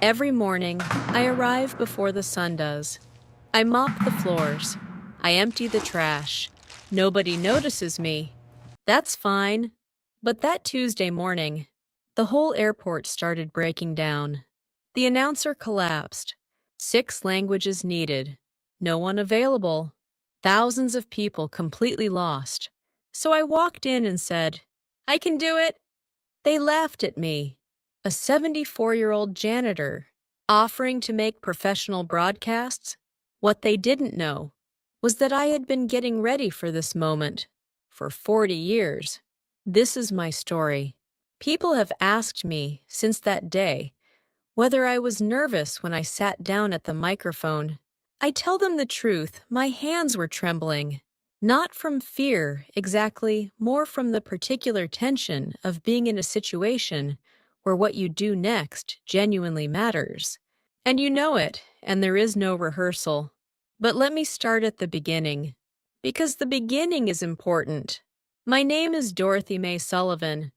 Every morning, I arrive before the sun does. I mop the floors. I empty the trash. Nobody notices me. That's fine. But that Tuesday morning, the whole airport started breaking down. The announcer collapsed. 6 languages needed. No one available. Thousands of people completely lost. So I walked in and said, "I can do it." They laughed at me. A 74-year-old janitor offering to make professional broadcasts. What they didn't know was that I had been getting ready for this moment for 40 years. This is my story. People have asked me since that day whether I was nervous when I sat down at the microphone. I tell them the truth, my hands were trembling. Not from fear, exactly, more from the particular tension of being in a situation where what you do next genuinely matters. And you know it, and there is no rehearsal. But let me start at the beginning, because the beginning is important. My name is Dorothy Mae Sullivan.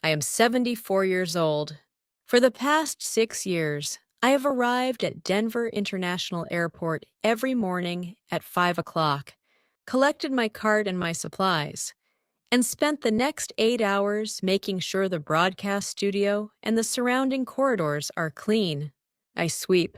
I am 74 years old. For the past 6 years, I have arrived at Denver International Airport every morning at 5 o'clock, collected my cart and my supplies, and spent the next 8 hours making sure the broadcast studio and the surrounding corridors are clean. I sweep.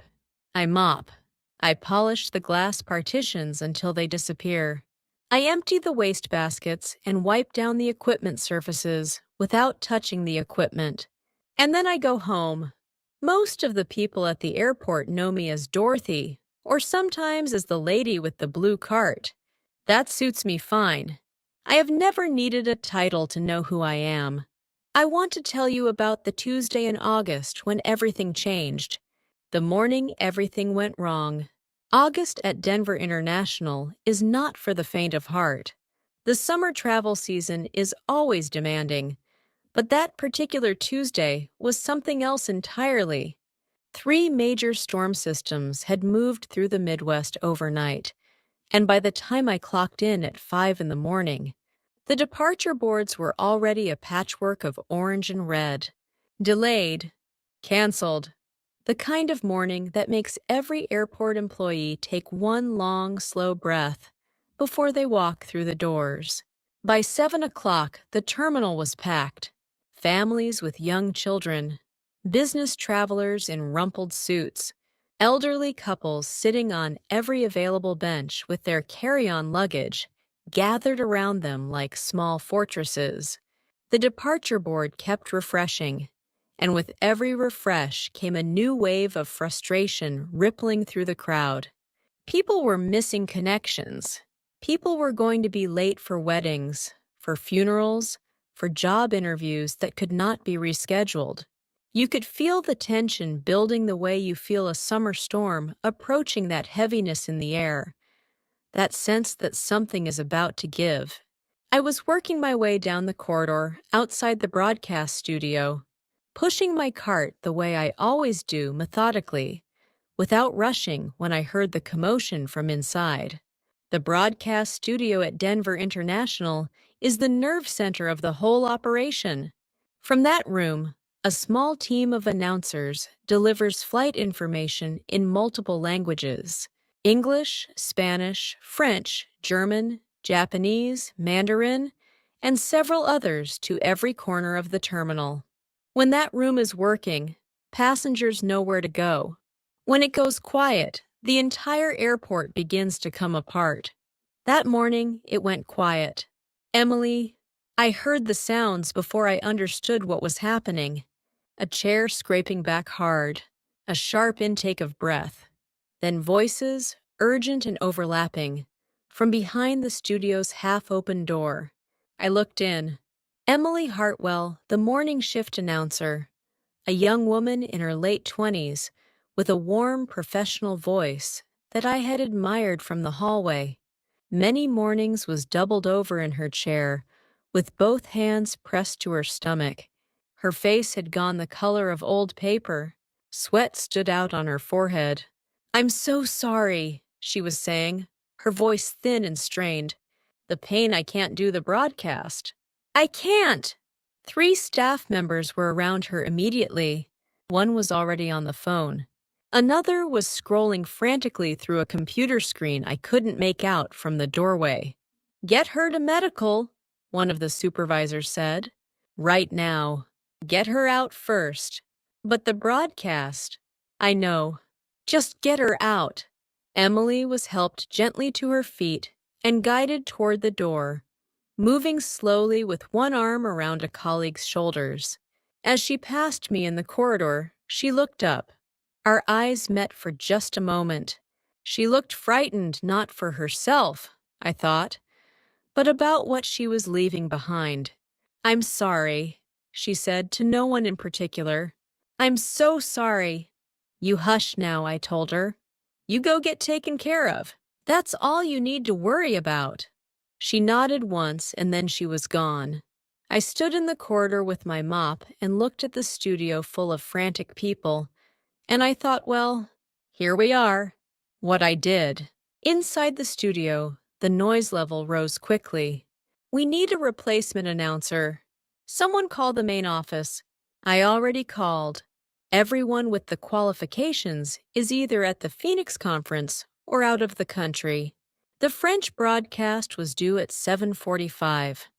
I mop. I polish the glass partitions until they disappear. I empty the waste baskets and wipe down the equipment surfaces without touching the equipment. And then I go home. Most of the people at the airport know me as Dorothy, or sometimes as the lady with the blue cart. That suits me fine. I have never needed a title to know who I am. I want to tell you about the Tuesday in August when everything changed. The morning everything went wrong. August at Denver International is not for the faint of heart. The summer travel season is always demanding, but that particular Tuesday was something else entirely. 3 major storm systems had moved through the Midwest overnight, and by the time I clocked in at 5 in the morning, the departure boards were already a patchwork of orange and red. Delayed. Canceled. The kind of morning that makes every airport employee take one long, slow breath before they walk through the doors. By 7 o'clock, the terminal was packed. Families with young children, business travelers in rumpled suits, elderly couples sitting on every available bench with their carry-on luggage gathered around them like small fortresses. The departure board kept refreshing, and with every refresh came a new wave of frustration rippling through the crowd. People were missing connections. People were going to be late for weddings, for funerals, for job interviews that could not be rescheduled. You could feel the tension building the way you feel a summer storm approaching, that heaviness in the air, that sense that something is about to give. I was working my way down the corridor outside the broadcast studio, pushing my cart the way I always do, methodically, without rushing, when I heard the commotion from inside. The broadcast studio at Denver International is the nerve center of the whole operation. From that room, a small team of announcers delivers flight information in multiple languages: English, Spanish, French, German, Japanese, Mandarin, and several others to every corner of the terminal. When that room is working, passengers know where to go. When it goes quiet, the entire airport begins to come apart. That morning, it went quiet. Emily, I heard the sounds before I understood what was happening. A chair scraping back hard, a sharp intake of breath, then voices, urgent and overlapping, from behind the studio's half-open door. I looked in. Emily Hartwell, the morning shift announcer, a young woman in her late 20s, with a warm, professional voice that I had admired from the hallway. Many mornings was doubled over in her chair, with both hands pressed to her stomach. Her face had gone the color of old paper. Sweat stood out on her forehead. "I'm so sorry," she was saying, her voice thin and strained. "The pain I can't do the broadcast." "I can't!" 3 staff members were around her immediately. One was already on the phone. Another was scrolling frantically through a computer screen I couldn't make out from the doorway. "Get her to medical," one of the supervisors said. "Right now. Get her out first." But the broadcast. I know. Just get her out. Emily was helped gently to her feet and guided toward the door, moving slowly with one arm around a colleague's shoulders. As she passed me in the corridor, she looked up. Our eyes met for just a moment. She looked frightened not for herself, I thought, but about what she was leaving behind. "I'm sorry," she said to no one in particular. "I'm so sorry." "You hush now," I told her. "You go get taken care of. That's all you need to worry about." She nodded once and then she was gone. I stood in the corridor with my mop and looked at the studio full of frantic people, and I thought, well, here we are. What I did. Inside the studio, the noise level rose quickly. "We need a replacement announcer. Someone call the main office." I already called. Everyone with the qualifications is either at the Phoenix conference or out of the country. The French broadcast was due at 7:45.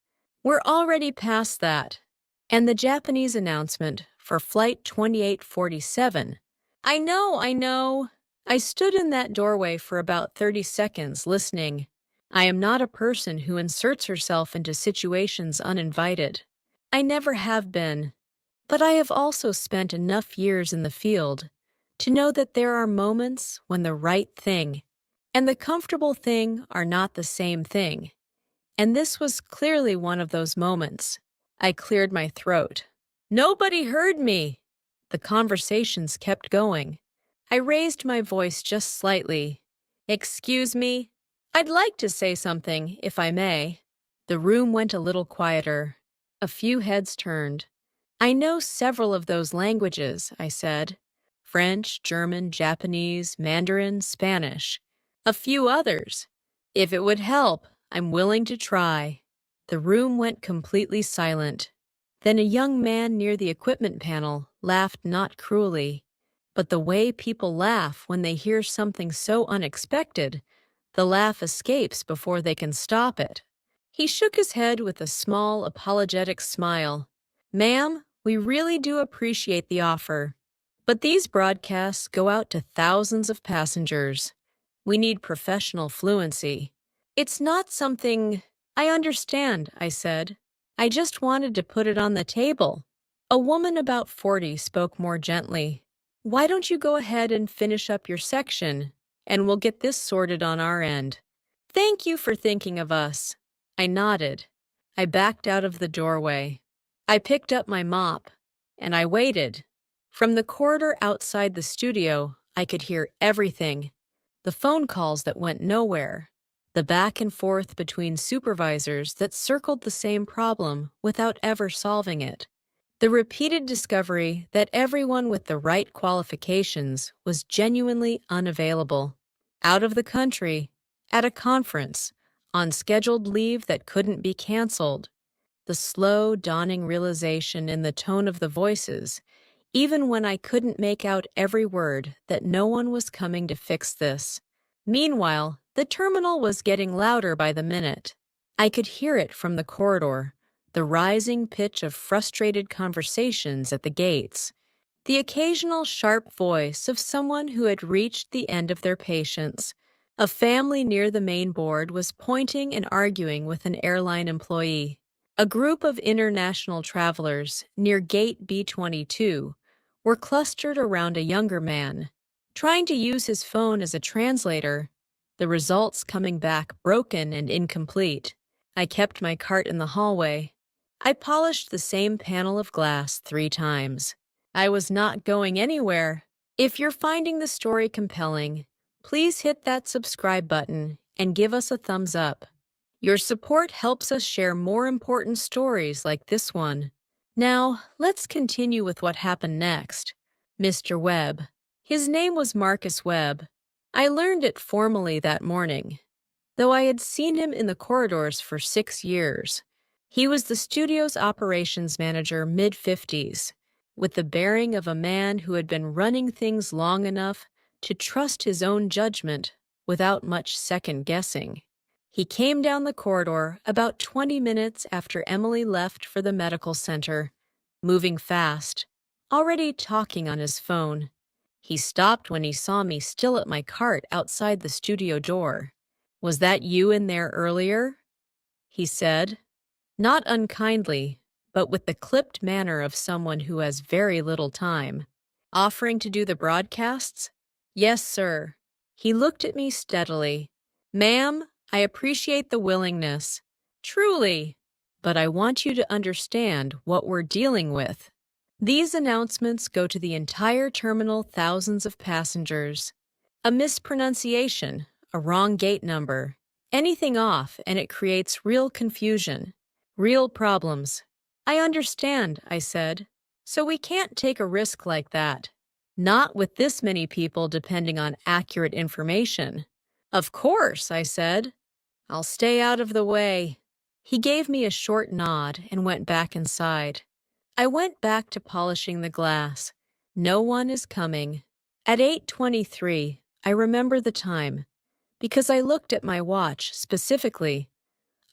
We're already past that. And the Japanese announcement for Flight 2847. I know. I stood in that doorway for about 30 seconds listening. I am not a person who inserts herself into situations uninvited. I never have been. But I have also spent enough years in the field to know that there are moments when the right thing and the comfortable thing are not the same thing. And this was clearly one of those moments. I cleared my throat. Nobody heard me. The conversations kept going. I raised my voice just slightly. "Excuse me. I'd like to say something, if I may." The room went a little quieter. A few heads turned. "I know several of those languages," I said. "French, German, Japanese, Mandarin, Spanish. A few others. If it would help, I'm willing to try." The room went completely silent. Then a young man near the equipment panel laughed not cruelly, but the way people laugh when they hear something so unexpected, the laugh escapes before they can stop it. He shook his head with a small, apologetic smile. "Ma'am, we really do appreciate the offer, but these broadcasts go out to thousands of passengers. We need professional fluency. It's not something—" "I understand," I said. "I just wanted to put it on the table." A woman about 40 spoke more gently. "Why don't you go ahead and finish up your section, and we'll get this sorted on our end." "Thank you for thinking of us." I nodded. I backed out of the doorway. I picked up my mop, and I waited. From the corridor outside the studio, I could hear everything. The phone calls that went nowhere. The back and forth between supervisors that circled the same problem without ever solving it. The repeated discovery that everyone with the right qualifications was genuinely unavailable. Out of the country, at a conference, on scheduled leave that couldn't be canceled. The slow, dawning realization in the tone of the voices, even when I couldn't make out every word, that no one was coming to fix this. Meanwhile, the terminal was getting louder by the minute. I could hear it from the corridor, the rising pitch of frustrated conversations at the gates, the occasional sharp voice of someone who had reached the end of their patience. A family near the main board was pointing and arguing with an airline employee. A group of international travelers near gate B22 were clustered around a younger man, trying to use his phone as a translator, the results coming back broken and incomplete. I kept my cart in the hallway. I polished the same panel of glass 3 times. I was not going anywhere. If you're finding the story compelling, please hit that subscribe button and give us a thumbs up. Your support helps us share more important stories like this one. Now, let's continue with what happened next. Mr. Webb. His name was Marcus Webb. I learned it formally that morning, though I had seen him in the corridors for 6 years. He was the studio's operations manager, mid-50s. with the bearing of a man who had been running things long enough to trust his own judgment without much second guessing. He came down the corridor about 20 minutes after Emily left for the medical center, moving fast, already talking on his phone. He stopped when he saw me still at my cart outside the studio door. "Was that you in there earlier?" he said, not unkindly, but with the clipped manner of someone who has very little time. "Offering to do the broadcasts?" "Yes, sir." He looked at me steadily. "Ma'am, I appreciate the willingness. Truly. But I want you to understand what we're dealing with. These announcements go to the entire terminal thousands of passengers. A mispronunciation, a wrong gate number, anything off, and it creates real confusion, real problems. I understand," I said. "So we can't take a risk like that. Not with this many people depending on accurate information." "Of course," I said. "I'll stay out of the way." He gave me a short nod and went back inside. I went back to polishing the glass. No one is coming. At 8:23, I remember the time, because I looked at my watch specifically.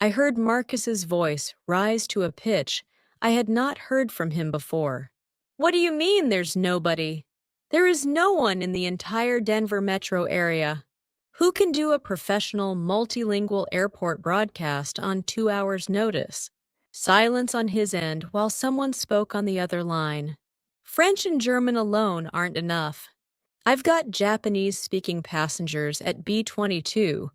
I heard Marcus's voice rise to a pitch I had not heard from him before. "What do you mean there's nobody? There is no one in the entire Denver metro area. Who can do a professional multilingual airport broadcast on 2 hours' notice?" Silence on his end while someone spoke on the other line. "French and German alone aren't enough. I've got Japanese-speaking passengers at B-22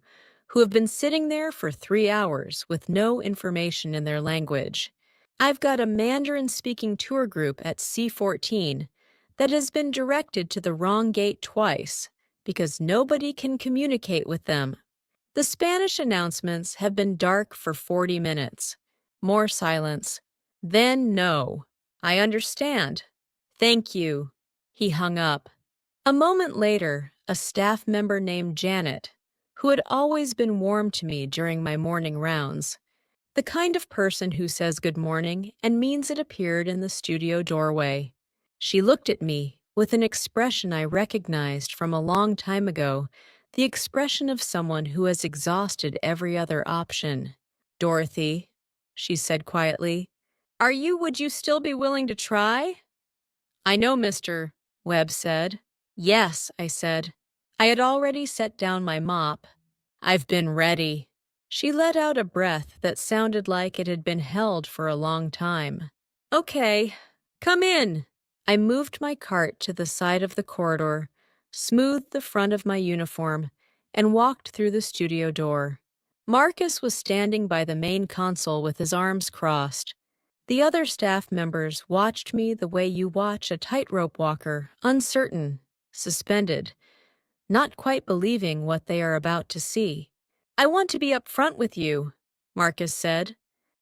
who have been sitting there for 3 hours with no information in their language. I've got a Mandarin-speaking tour group at C-14 that has been directed to the wrong gate twice because nobody can communicate with them. The Spanish announcements have been dark for 40 minutes. More silence. Then no. "I understand. Thank you." He hung up. A moment later, a staff member named Janet, who had always been warm to me during my morning rounds, the kind of person who says good morning and means it, appeared in the studio doorway. She looked at me with an expression I recognized from a long time ago, the expression of someone who has exhausted every other option. "Dorothy," she said quietly, would you still be willing to try?" "I know, Mr. Webb said. "Yes," I said. I had already set down my mop. "I've been ready." She let out a breath that sounded like it had been held for a long time. "Okay, come in." I moved my cart to the side of the corridor, smoothed the front of my uniform, and walked through the studio door. Marcus was standing by the main console with his arms crossed. The other staff members watched me the way you watch a tightrope walker, uncertain, suspended, not quite believing what they are about to see. "I want to be up front with you," Marcus said.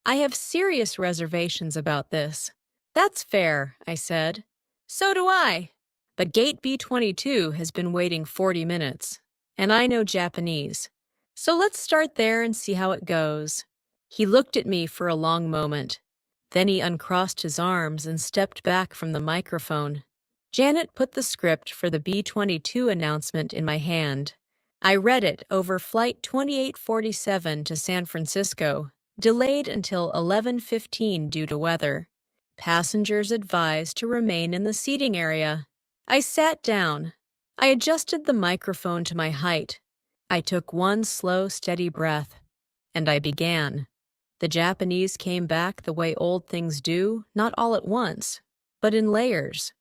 "I have serious reservations about this." "That's fair," I said. "So do I. But Gate B-22 has been waiting 40 minutes, and I know Japanese. So let's start there and see how it goes." He looked at me for a long moment. Then he uncrossed his arms and stepped back from the microphone. Janet put the script for the B-22 announcement in my hand. I read it over Flight 2847 to San Francisco, delayed until 11:15 due to weather. Passengers advised to remain in the seating area. I sat down. I adjusted the microphone to my height. I took one slow, steady breath, and I began. The Japanese came back the way old things do, not all at once, but in layers.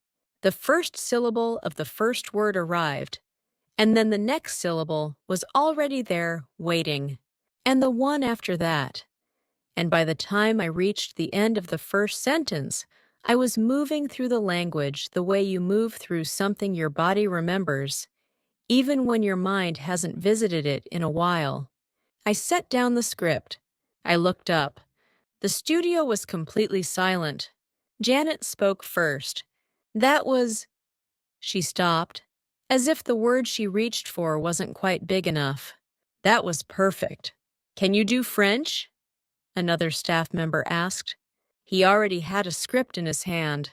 The first syllable of the first word arrived, and then the next syllable was already there, waiting, and the one after that. And by the time I reached the end of the first sentence, I was moving through the language the way you move through something your body remembers, even when your mind hasn't visited it in a while. I set down the script. I looked up. The studio was completely silent. Janet spoke first. "That was—" She stopped, as if the word she reached for wasn't quite big enough. "That was perfect. Can you do French?" another staff member asked. He already had a script in his hand.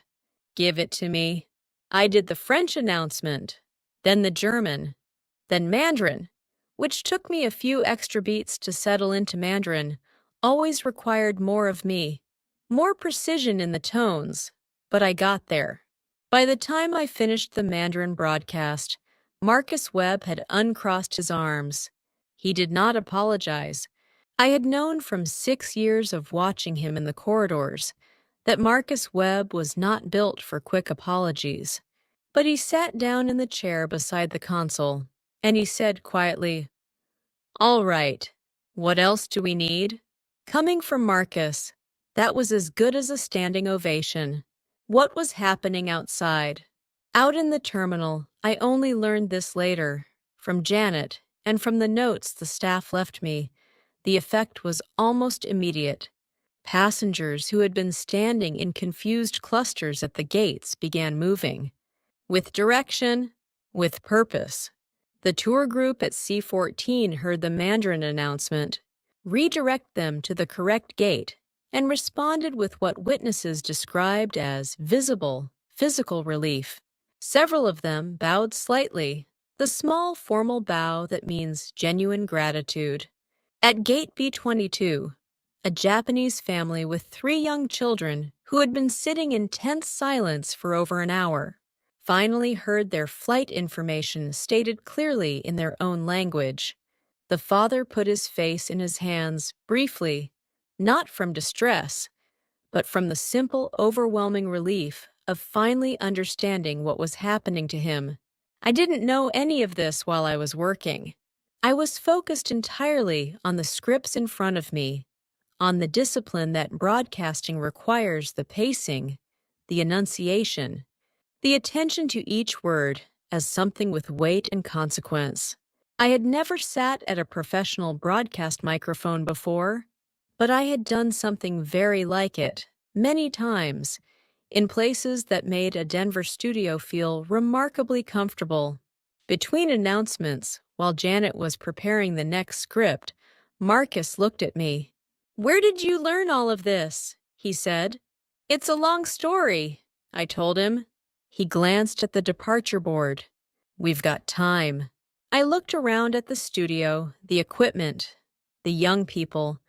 Give it to me. I did the French announcement, then the German, then Mandarin, which took me a few extra beats to settle into Mandarin, always required more of me, more precision in the tones, but I got there. By the time I finished the Mandarin broadcast, Marcus Webb had uncrossed his arms. He did not apologize. I had known from 6 years of watching him in the corridors that Marcus Webb was not built for quick apologies. But he sat down in the chair beside the console, and he said quietly, "All right, what else do we need?" Coming from Marcus, that was as good as a standing ovation. What was happening outside? Out in the terminal, I only learned this later, from Janet and from the notes the staff left me. The effect was almost immediate. Passengers who had been standing in confused clusters at the gates began moving. With direction, with purpose. The tour group at C-14 heard the Mandarin announcement, redirect them to the correct gate, and responded with what witnesses described as visible, physical relief. Several of them bowed slightly, the small formal bow that means genuine gratitude. At Gate B-22, a Japanese family with 3 young children who had been sitting in tense silence for over an hour finally heard their flight information stated clearly in their own language. The father put his face in his hands briefly, not from distress, but from the simple, overwhelming relief of finally understanding what was happening to him. I didn't know any of this while I was working. I was focused entirely on the scripts in front of me, on the discipline that broadcasting requires, the pacing, the enunciation, the attention to each word as something with weight and consequence. I had never sat at a professional broadcast microphone before, but I had done something very like it, many times, in places that made a Denver studio feel remarkably comfortable. Between announcements, while Janet was preparing the next script, Marcus looked at me. "Where did you learn all of this?" he said. "It's a long story," I told him. He glanced at the departure board. "We've got time." I looked around at the studio, the equipment, the young people,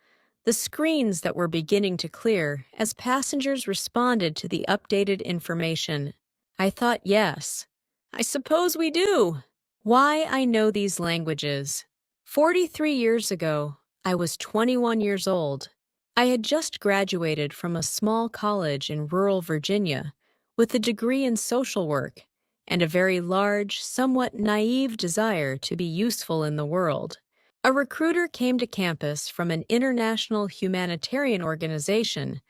the screens that were beginning to clear as passengers responded to the updated information. I thought, yes, I suppose we do. Why I know these languages. 43 years ago, I was 21 years old. I had just graduated from a small college in rural Virginia with a degree in social work and a very large, somewhat naive desire to be useful in the world. A recruiter came to campus from an international humanitarian organization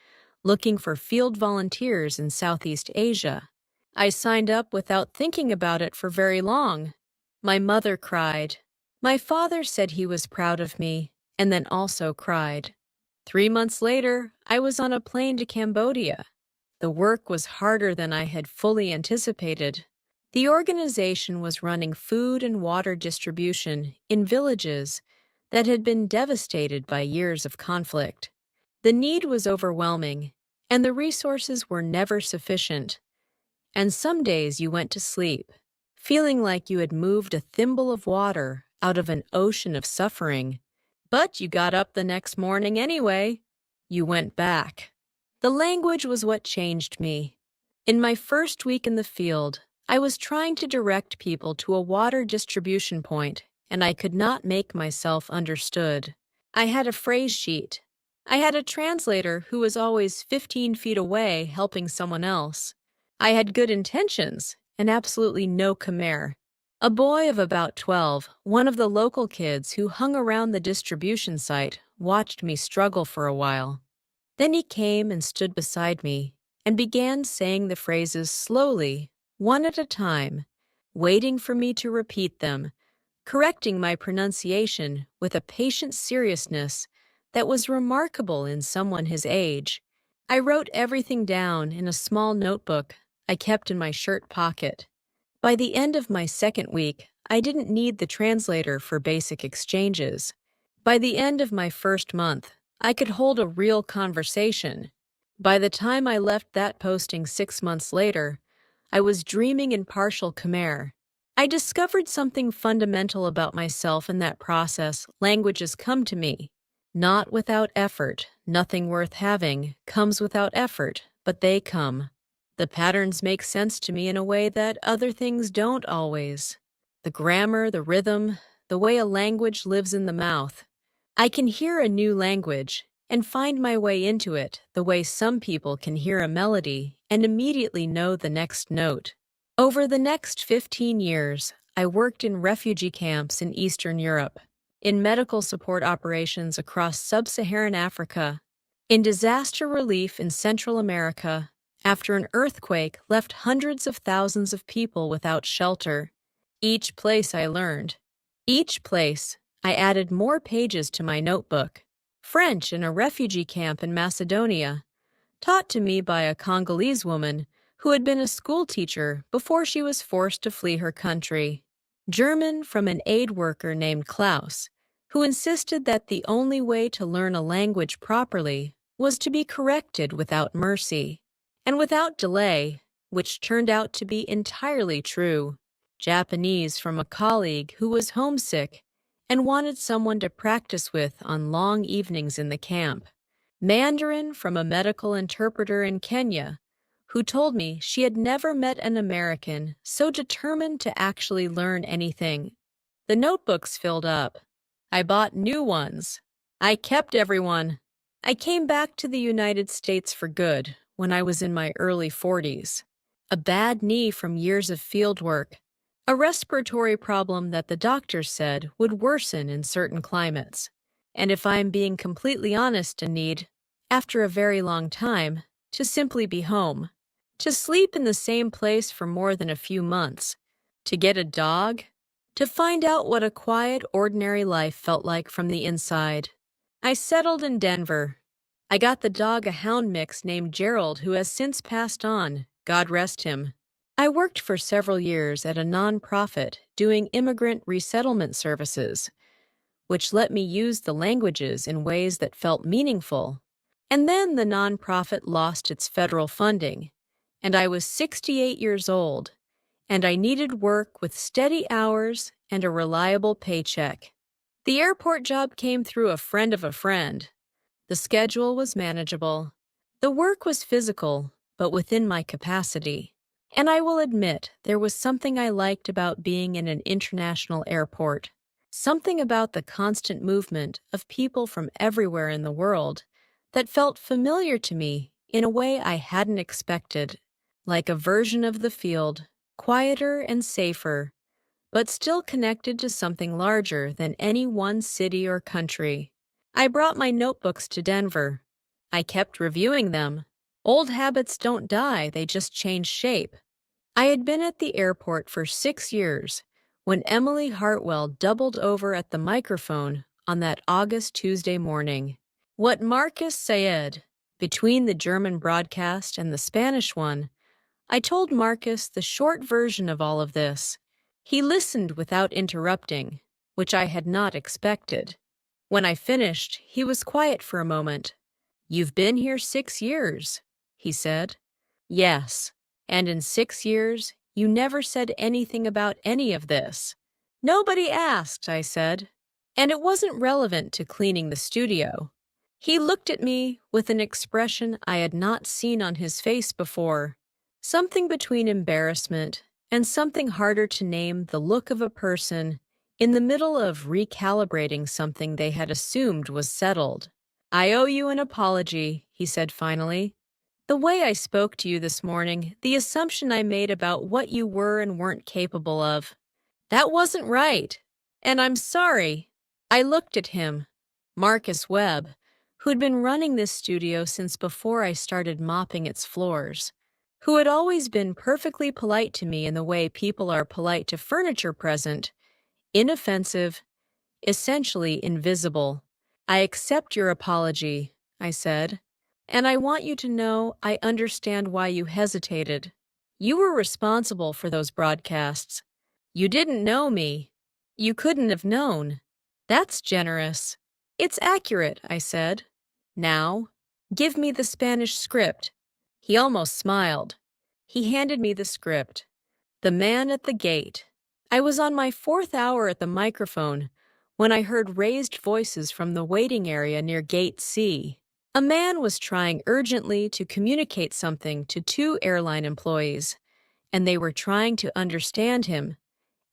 looking for field volunteers in Southeast Asia. I signed up without thinking about it for very long. My mother cried. My father said he was proud of me, and then also cried. 3 months later, I was on a plane to Cambodia. The work was harder than I had fully anticipated. The organization was running food and water distribution in villages that had been devastated by years of conflict. The need was overwhelming, and the resources were never sufficient. And some days you went to sleep, feeling like you had moved a thimble of water out of an ocean of suffering. But you got up the next morning anyway. You went back. The language was what changed me. In my first week in the field, I was trying to direct people to a water distribution point, and I could not make myself understood. I had a phrase sheet. I had a translator who was always 15 feet away helping someone else. I had good intentions and absolutely no Khmer. A boy of about 12, one of the local kids who hung around the distribution site, watched me struggle for a while. Then he came and stood beside me and began saying the phrases slowly, one at a time, waiting for me to repeat them, correcting my pronunciation with a patient seriousness that was remarkable in someone his age. I wrote everything down in a small notebook I kept in my shirt pocket. By the end of my second week, I didn't need the translator for basic exchanges. By the end of my first month, I could hold a real conversation. By the time I left that posting 6 months later, I was dreaming in partial Khmer. I discovered something fundamental about myself in that process. Languages come to me. Not without effort. Nothing worth having comes without effort, but they come. The patterns make sense to me in a way that other things don't always. The grammar, the rhythm, the way a language lives in the mouth. I can hear a new language and find my way into it the way some people can hear a melody and immediately know the next note. Over the next 15 years, I worked in refugee camps in Eastern Europe, in medical support operations across sub-Saharan Africa, in disaster relief in Central America, after an earthquake left hundreds of thousands of people without shelter. Each place I learned. Each place, I added more pages to my notebook. French in a refugee camp in Macedonia, taught to me by a Congolese woman who had been a school teacher before she was forced to flee her country. German from an aid worker named Klaus, who insisted that the only way to learn a language properly was to be corrected without mercy and without delay, which turned out to be entirely true. Japanese from a colleague who was homesick and wanted someone to practice with on long evenings in the camp. Mandarin from a medical interpreter in Kenya who told me she had never met an American so determined to actually learn anything. The notebooks filled up. I bought new ones. I kept everyone. I came back to the United States for good when I was in my early 40s. A bad knee from years of field work. A respiratory problem that the doctors said would worsen in certain climates. And if I'm being completely honest, a need, after a very long time, to simply be home. To sleep in the same place for more than a few months. To get a dog. To find out what a quiet, ordinary life felt like from the inside. I settled in Denver. I got the dog a hound mix named Gerald who has since passed on, God rest him. I worked for several years at a nonprofit doing immigrant resettlement services, which let me use the languages in ways that felt meaningful. And then the nonprofit lost its federal funding, and I was 68 years old, and I needed work with steady hours and a reliable paycheck. The airport job came through a friend of a friend. The schedule was manageable. The work was physical, but within my capacity. And I will admit, there was something I liked about being in an international airport. Something about the constant movement of people from everywhere in the world that felt familiar to me in a way I hadn't expected. Like a version of the field, quieter and safer, but still connected to something larger than any one city or country. I brought my notebooks to Denver. I kept reviewing them. Old habits don't die, they just change shape. I had been at the airport for 6 years when Emily Hartwell doubled over at the microphone on that August Tuesday morning. What Marcus said, between the German broadcast and the Spanish one, I told Marcus the short version of all of this. He listened without interrupting, which I had not expected. When I finished, he was quiet for a moment. "You've been here 6 years," he said. "Yes. And in 6 years, you never said anything about any of this." "Nobody asked," I said. And it wasn't relevant to cleaning the studio. He looked at me with an expression I had not seen on his face before. Something between embarrassment and something harder to name, the look of a person in the middle of recalibrating something they had assumed was settled. "I owe you an apology," he said finally. "The way I spoke to you this morning, the assumption I made about what you were and weren't capable of, that wasn't right. And I'm sorry." I looked at him, Marcus Webb, who'd been running this studio since before I started mopping its floors, who had always been perfectly polite to me in the way people are polite to furniture present, inoffensive, essentially invisible. "I accept your apology," I said. "And I want you to know I understand why you hesitated. You were responsible for those broadcasts. You didn't know me. You couldn't have known. That's generous." "It's accurate," I said. "Now, Give me the Spanish script. He almost smiled. He handed me the script. The man at the gate. I was on my 4th hour at the microphone when I heard raised voices from the waiting area near Gate C. A man was trying urgently to communicate something to 2 airline employees, and they were trying to understand him,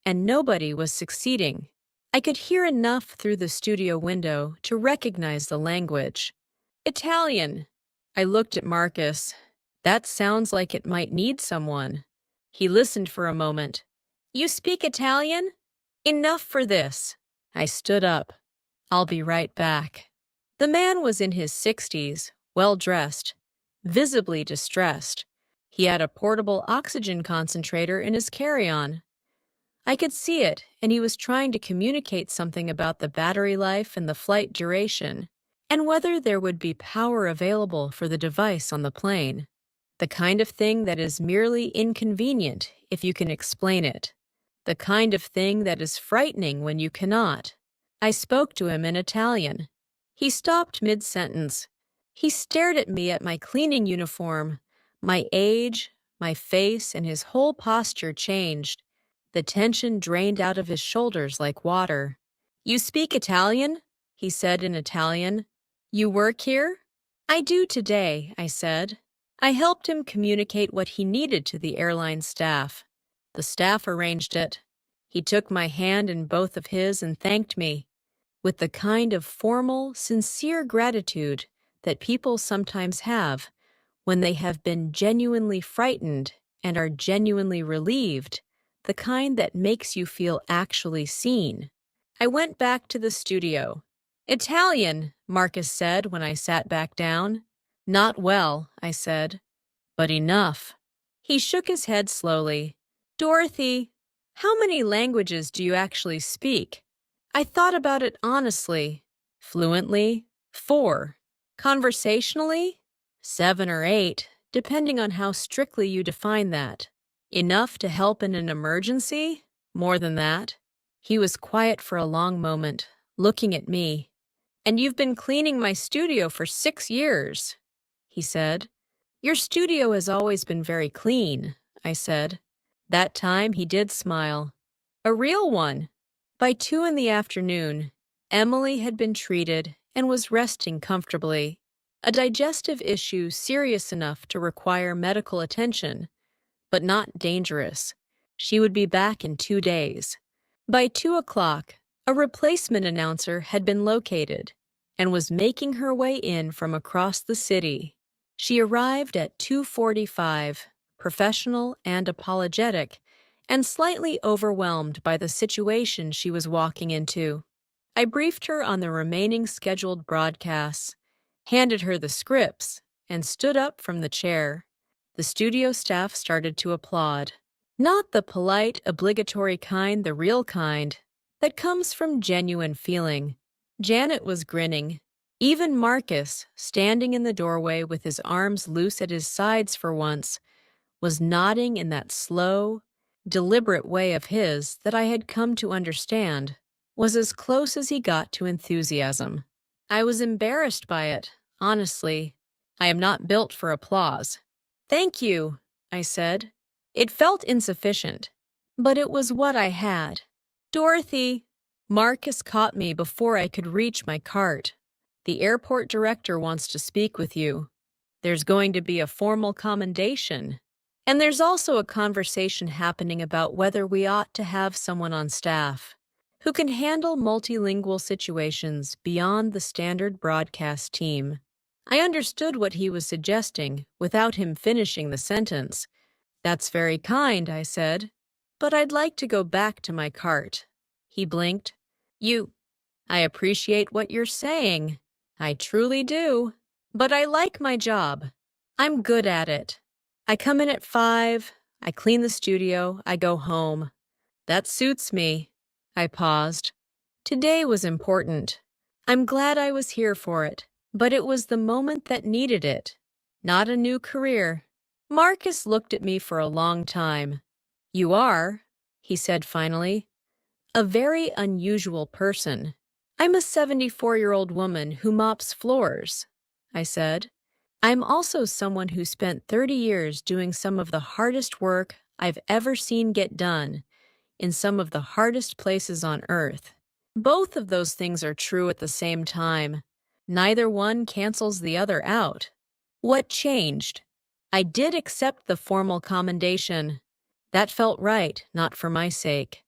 and nobody was succeeding. I could hear enough through the studio window to recognize the language. Italian. I looked at Marcus. That sounds like it might need someone. He listened for a moment. You speak Italian? Enough for this. I stood up. I'll be right back. The man was in his 60s, well-dressed, visibly distressed. He had a portable oxygen concentrator in his carry-on. I could see it, and he was trying to communicate something about the battery life and the flight duration, and whether there would be power available for the device on the plane. The kind of thing that is merely inconvenient if you can explain it. The kind of thing that is frightening when you cannot. I spoke to him in Italian. He stopped mid-sentence. He stared at me at my cleaning uniform. My age, my face, and his whole posture changed. The tension drained out of his shoulders like water. You speak Italian? He said in Italian. You work here? I do today, I said. I helped him communicate what he needed to the airline staff. The staff arranged it. He took my hand in both of his and thanked me, with the kind of formal, sincere gratitude that people sometimes have when they have been genuinely frightened and are genuinely relieved, the kind that makes you feel actually seen. I went back to the studio. Italian, Marcus said when I sat back down. Not well, I said, but enough. He shook his head slowly. Dorothy, how many languages do you actually speak? I thought about it honestly. Fluently, 4. Conversationally, 7 or 8, depending on how strictly you define that. Enough to help in an emergency? More than that. He was quiet for a long moment, looking at me. And you've been cleaning my studio for 6 years, he said. Your studio has always been very clean, I said. That time he did smile. A real one. By 2 in the afternoon, Emily had been treated and was resting comfortably. A digestive issue serious enough to require medical attention, but not dangerous. She would be back in 2 days. By 2 o'clock, a replacement announcer had been located and was making her way in from across the city. She arrived at 2:45, professional and apologetic, and slightly overwhelmed by the situation she was walking into. I briefed her on the remaining scheduled broadcasts, handed her the scripts, and stood up from the chair. The studio staff started to applaud. Not the polite, obligatory kind, the real kind, that comes from genuine feeling. Janet was grinning. Even Marcus, standing in the doorway with his arms loose at his sides for once, was nodding in that slow, deliberate way of his that I had come to understand was as close as he got to enthusiasm. I was embarrassed by it, honestly. I am not built for applause. Thank you, I said. It felt insufficient, but it was what I had. Dorothy, Marcus caught me before I could reach my cart. The airport director wants to speak with you. There's going to be a formal commendation. And there's also a conversation happening about whether we ought to have someone on staff who can handle multilingual situations beyond the standard broadcast team. I understood what he was suggesting without him finishing the sentence. That's very kind, I said, but I'd like to go back to my cart. He blinked. I appreciate what you're saying. I truly do. But I like my job. I'm good at it. I come in at 5, I clean the studio, I go home. That suits me. I paused. Today was important. I'm glad I was here for it, but it was the moment that needed it, not a new career. Marcus looked at me for a long time. You are, he said finally, a very unusual person. I'm a 74-year-old woman who mops floors, I said. I'm also someone who spent 30 years doing some of the hardest work I've ever seen get done in some of the hardest places on earth. Both of those things are true at the same time. Neither one cancels the other out. What changed? I did accept the formal commendation. That felt right, not for my sake,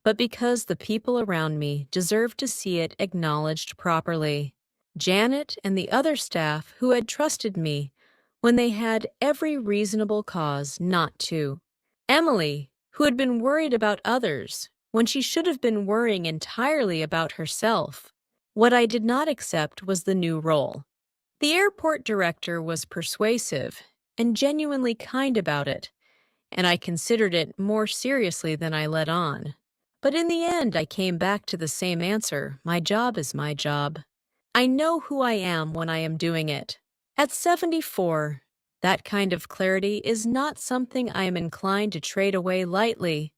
but because the people around me deserved to see it acknowledged properly. Janet and the other staff who had trusted me when they had every reasonable cause not to. Emily, who had been worried about others when she should have been worrying entirely about herself. What I did not accept was the new role. The airport director was persuasive and genuinely kind about it, and I considered it more seriously than I let on. But in the end, I came back to the same answer: my job is my job. I know who I am when I am doing it. At 74, that kind of clarity is not something I am inclined to trade away lightly.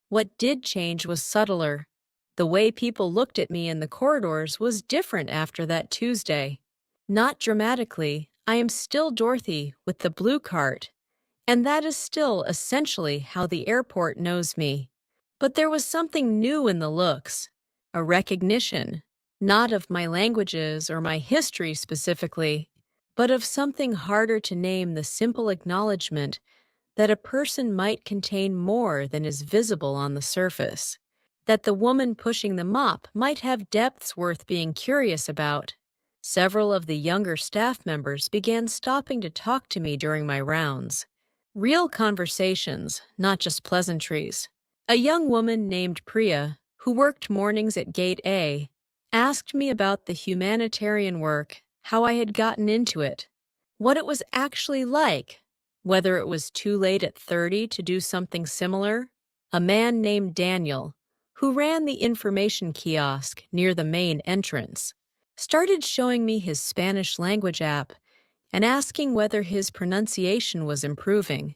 What did change was subtler. The way people looked at me in the corridors was different after that Tuesday. Not dramatically, I am still Dorothy with the blue cart, and that is still essentially how the airport knows me. But there was something new in the looks, a recognition, not of my languages or my history specifically, but of something harder to name: the simple acknowledgement that a person might contain more than is visible on the surface, that the woman pushing the mop might have depths worth being curious about. Several of the younger staff members began stopping to talk to me during my rounds. Real conversations, not just pleasantries. A young woman named Priya, who worked mornings at Gate A, asked me about the humanitarian work, how I had gotten into it, what it was actually like, whether it was too late at 30 to do something similar. A man named Daniel, who ran the information kiosk near the main entrance, started showing me his Spanish language app and asking whether his pronunciation was improving.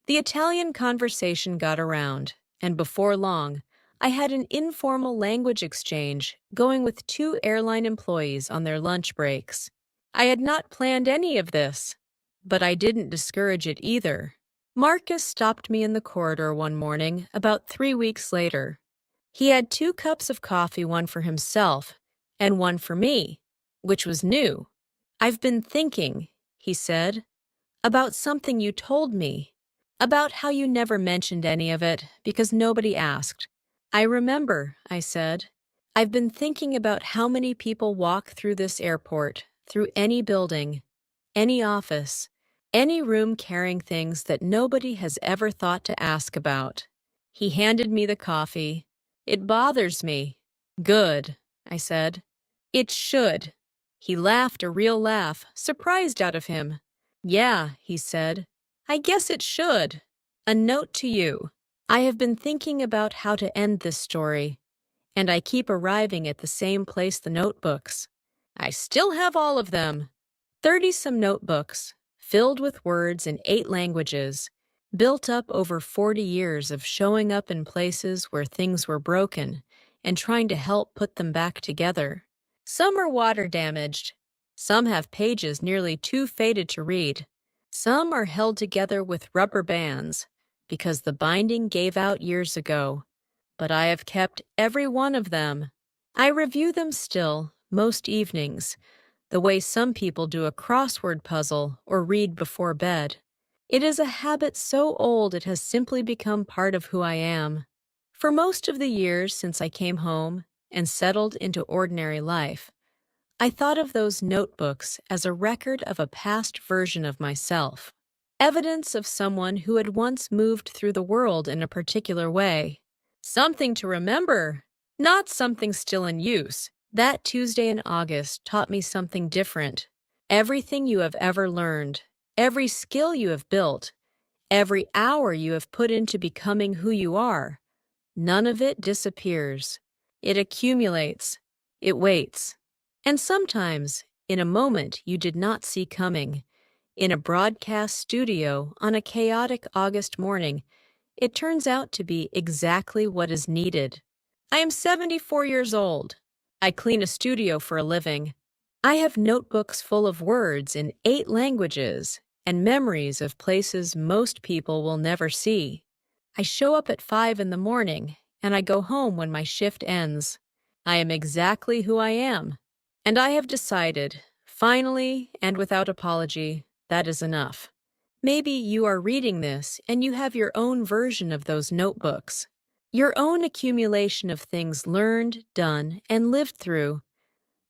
The Italian conversation got around, and before long, I had an informal language exchange going with two airline employees on their lunch breaks. I had not planned any of this, but I didn't discourage it either. Marcus stopped me in the corridor one morning about 3 weeks later. He had 2 cups of coffee, one for himself and one for me, which was new. "I've been thinking," he said, "about something you told me, about how you never mentioned any of it because nobody asked." "I remember," I said. "I've been thinking about how many people walk through this airport, through any building, any office, any room carrying things that nobody has ever thought to ask about." He handed me the coffee. "It bothers me." "Good," I said. "It should." He laughed a real laugh, surprised out of him. "Yeah," he said. "I guess it should. A note to you. I have been thinking about how to end this story, and I keep arriving at the same place: the notebooks. I still have all of them. 30-some notebooks, filled with words in 8 languages, built up over 40 years of showing up in places where things were broken and trying to help put them back together. Some are water damaged. Some have pages nearly too faded to read. Some are held together with rubber bands because the binding gave out years ago. But I have kept every one of them. I review them still, most evenings, the way some people do a crossword puzzle or read before bed. It is a habit so old it has simply become part of who I am. For most of the years since I came home and settled into ordinary life, I thought of those notebooks as a record of a past version of myself, evidence of someone who had once moved through the world in a particular way. Something to remember, not something still in use. That Tuesday in August taught me something different. Everything you have ever learned, every skill you have built, every hour you have put into becoming who you are, none of it disappears. It accumulates. It waits. And sometimes, in a moment you did not see coming, in a broadcast studio on a chaotic August morning, it turns out to be exactly what is needed. I am 74 years old. I clean a studio for a living. I have notebooks full of words in 8 languages and memories of places most people will never see. I show up at 5 in the morning and I go home when my shift ends. I am exactly who I am. And I have decided, finally and without apology, that is enough. Maybe you are reading this and you have your own version of those notebooks, your own accumulation of things learned, done, and lived through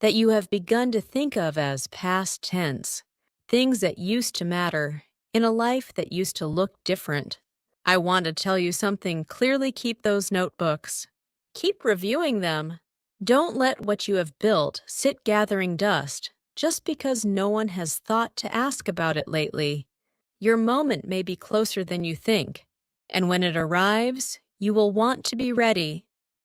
that you have begun to think of as past tense, things that used to matter in a life that used to look different. I want to tell you something. Clearly keep those notebooks. Keep reviewing them. Don't let what you have built sit gathering dust just because no one has thought to ask about it lately. Your moment may be closer than you think, and when it arrives, you will want to be ready.